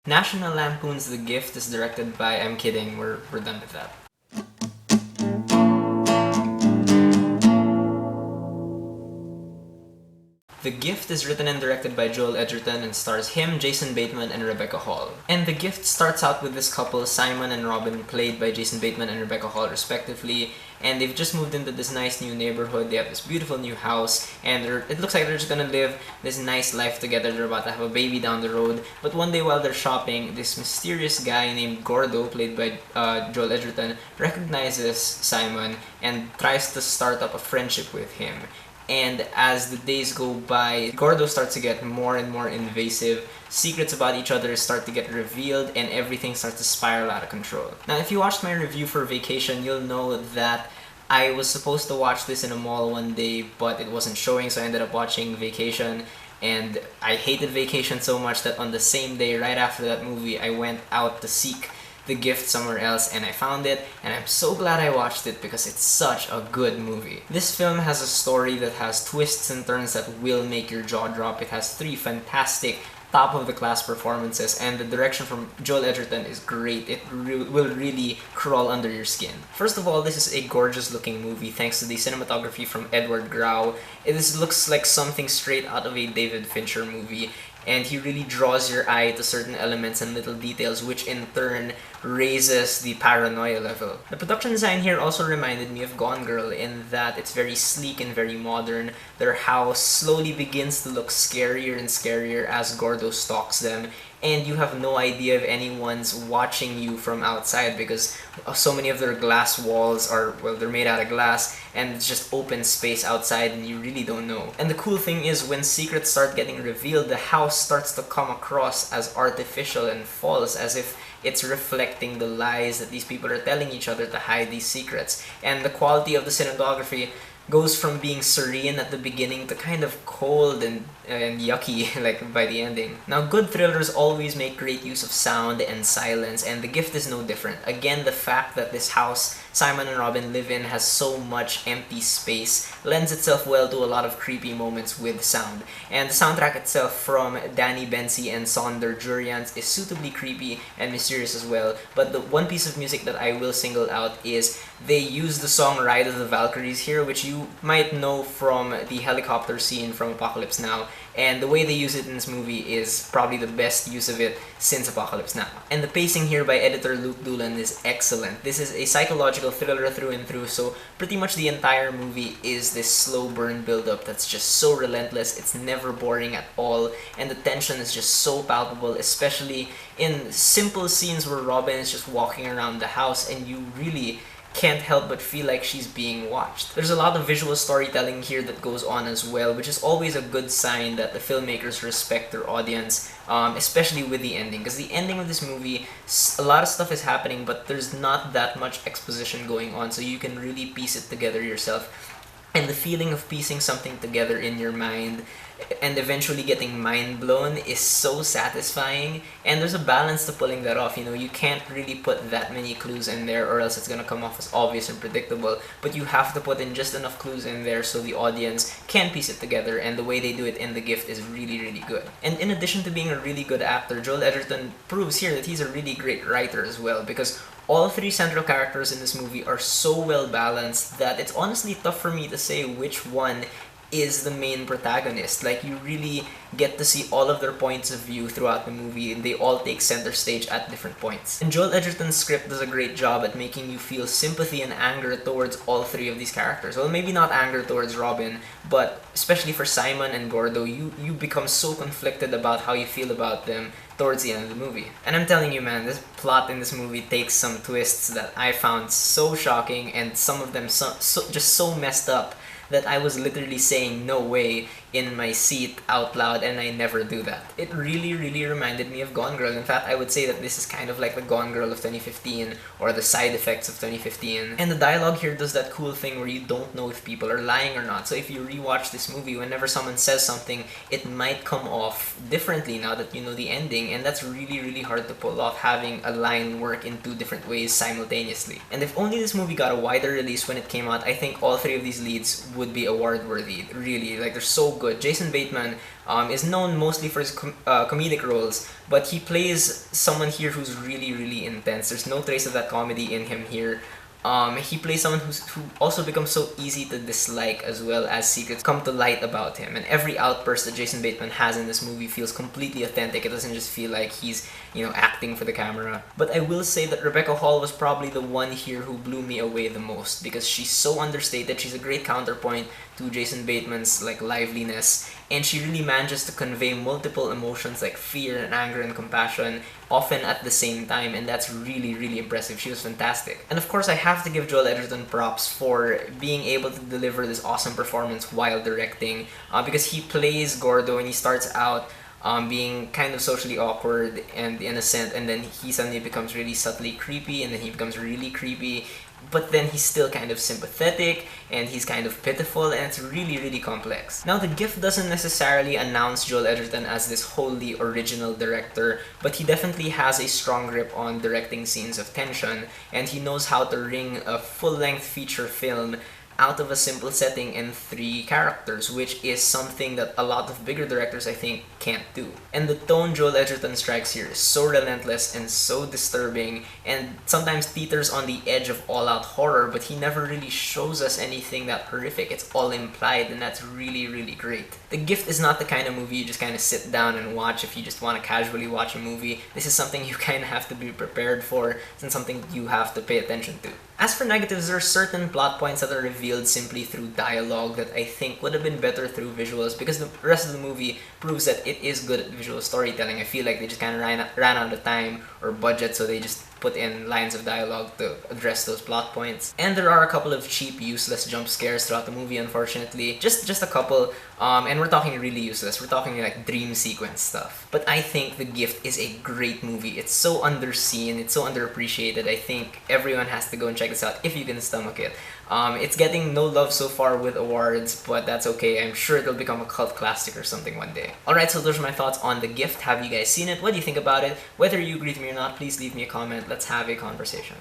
National Lampoon's The Gift is directed by... I'm kidding, we're done with that. The Gift is written and directed by Joel Edgerton and stars him, Jason Bateman, and Rebecca Hall. And The Gift starts out with this couple, Simon and Robin, played by Jason Bateman and Rebecca Hall respectively, and they've just moved into this nice new neighborhood. They have this beautiful new house, and it looks like they're just gonna live this nice life together. They're about to have a baby down the road, but one day while they're shopping, this mysterious guy named Gordo, played by Joel Edgerton, recognizes Simon and tries to start up a friendship with him. And as the days go by, Gordo starts to get more and more invasive, secrets about each other start to get revealed, and everything starts to spiral out of control. Now, if you watched my review for Vacation, you'll know that I was supposed to watch this in a mall one day, but it wasn't showing, so I ended up watching Vacation. And I hated Vacation so much that on the same day, right after that movie, I went out to seek The Gift somewhere else, and I found it, and I'm so glad I watched it because it's such a good movie. This film has a story that has twists and turns that will make your jaw drop. It has 3 fantastic top-of-the-class performances, and the direction from Joel Edgerton is great. It will really crawl under your skin. First of all, this is a gorgeous-looking movie thanks to the cinematography from Edward Grau. This looks like something straight out of a David Fincher movie, and he really draws your eye to certain elements and little details, which in turn raises the paranoia level. The production design here also reminded me of Gone Girl in that it's very sleek and very modern. Their house slowly begins to look scarier and scarier as Gordo stalks them, and you have no idea if anyone's watching you from outside because so many of their glass walls are, well, they're made out of glass, and it's just open space outside and you really don't know. And the cool thing is when secrets start getting revealed, the house starts to come across as artificial and false, as if it's reflecting the lies that these people are telling each other to hide these secrets. And the quality of the cinematography goes from being serene at the beginning to kind of cold and yucky like by the ending. Now, good thrillers always make great use of sound and silence, and The Gift is no different. Again, the fact that this house Simon and Robin live in has so much empty space lends itself well to a lot of creepy moments with sound. And the soundtrack itself from Danny Bensi and Sonder Jurians is suitably creepy and mysterious as well, but the one piece of music that I will single out is they use the song Ride of the Valkyries here, which you might know from the helicopter scene from Apocalypse Now, and the way they use it in this movie is probably the best use of it since Apocalypse Now. And the pacing here by editor Luke Doolan is excellent. This is a psychological thriller through and through, so pretty much the entire movie is this slow burn build-up that's just so relentless. It's never boring at all, and the tension is just so palpable, especially in simple scenes where Robin is just walking around the house and you really can't help but feel like she's being watched. There's a lot of visual storytelling here that goes on as well, which is always a good sign that the filmmakers respect their audience, especially with the ending. Because the ending of this movie, a lot of stuff is happening, but there's not that much exposition going on, so you can really piece it together yourself. And the feeling of piecing something together in your mind and eventually getting mind blown is so satisfying, and there's a balance to pulling that off. You know, you can't really put that many clues in there or else it's gonna come off as obvious and predictable, but you have to put in just enough clues in there so the audience can piece it together, and the way they do it in The Gift is really, really good. And in addition to being a really good actor, Joel Edgerton proves here that he's a really great writer as well, because all 3 central characters in this movie are so well balanced that it's honestly tough for me to say which one is the main protagonist. Like, you really get to see all of their points of view throughout the movie, and they all take center stage at different points. And Joel Edgerton's script does a great job at making you feel sympathy and anger towards all 3 of these characters. Well, maybe not anger towards Robin, but especially for Simon and Gordo, you become so conflicted about how you feel about them towards the end of the movie. And I'm telling you, man, this plot in this movie takes some twists that I found so shocking, and some of them just so messed up that I was literally saying no way in my seat out loud, and I never do that. It really, really reminded me of Gone Girl. In fact, I would say that this is kind of like the Gone Girl of 2015, or the side effects of 2015. And the dialogue here does that cool thing where you don't know if people are lying or not. So if you rewatch this movie, whenever someone says something, it might come off differently now that you know the ending, and that's really, really hard to pull off, having a line work in 2 different ways simultaneously. And if only this movie got a wider release when it came out, I think all 3 of these leads would be award worthy. Really, like, they're so good. Jason Bateman is known mostly for his comedic roles, but he plays someone here who's really, really intense. There's no trace of that comedy in him here. He plays someone who also becomes so easy to dislike, as well as secrets come to light about him. And every outburst that Jason Bateman has in this movie feels completely authentic. It doesn't just feel like he's, acting for the camera. But I will say that Rebecca Hall was probably the one here who blew me away the most, because she's so understated. She's a great counterpoint to Jason Bateman's liveliness, and she really manages to convey multiple emotions like fear and anger and compassion, often at the same time, and that's really, really impressive. She was fantastic. And of course, I have to give Joel Edgerton props for being able to deliver this awesome performance while directing, because he plays Gordo and he starts out being kind of socially awkward and innocent, and then he suddenly becomes really subtly creepy, and then he becomes really creepy, but then he's still kind of sympathetic, and he's kind of pitiful, and it's really, really complex. Now, The Gift doesn't necessarily announce Joel Edgerton as this wholly original director, but he definitely has a strong grip on directing scenes of tension, and he knows how to wring a full-length feature film out of a simple setting and 3 characters, which is something that a lot of bigger directors, I think, can't do. And the tone Joel Edgerton strikes here is so relentless and so disturbing, and sometimes teeters on the edge of all-out horror, but he never really shows us anything that horrific. It's all implied, and that's really, really great. The Gift is not the kind of movie you just kind of sit down and watch if you just want to casually watch a movie. This is something you kind of have to be prepared for, and something you have to pay attention to. As for negatives, there are certain plot points that are revealed simply through dialogue that I think would have been better through visuals, because the rest of the movie proves that it is good at visual storytelling. I feel like they just kind of ran out of time or budget, so they just put in lines of dialogue to address those plot points. And there are a couple of cheap, useless jump scares throughout the movie, unfortunately. Just a couple, and we're talking really useless. We're talking like dream sequence stuff. But I think The Gift is a great movie. It's so underseen, it's so underappreciated. I think everyone has to go and check this out if you can stomach it. It's getting no love so far with awards, but that's okay. I'm sure it'll become a cult classic or something one day. Alright, so those are my thoughts on The Gift. Have you guys seen it? What do you think about it? Whether you agree with me or not, please leave me a comment. Let's have a conversation.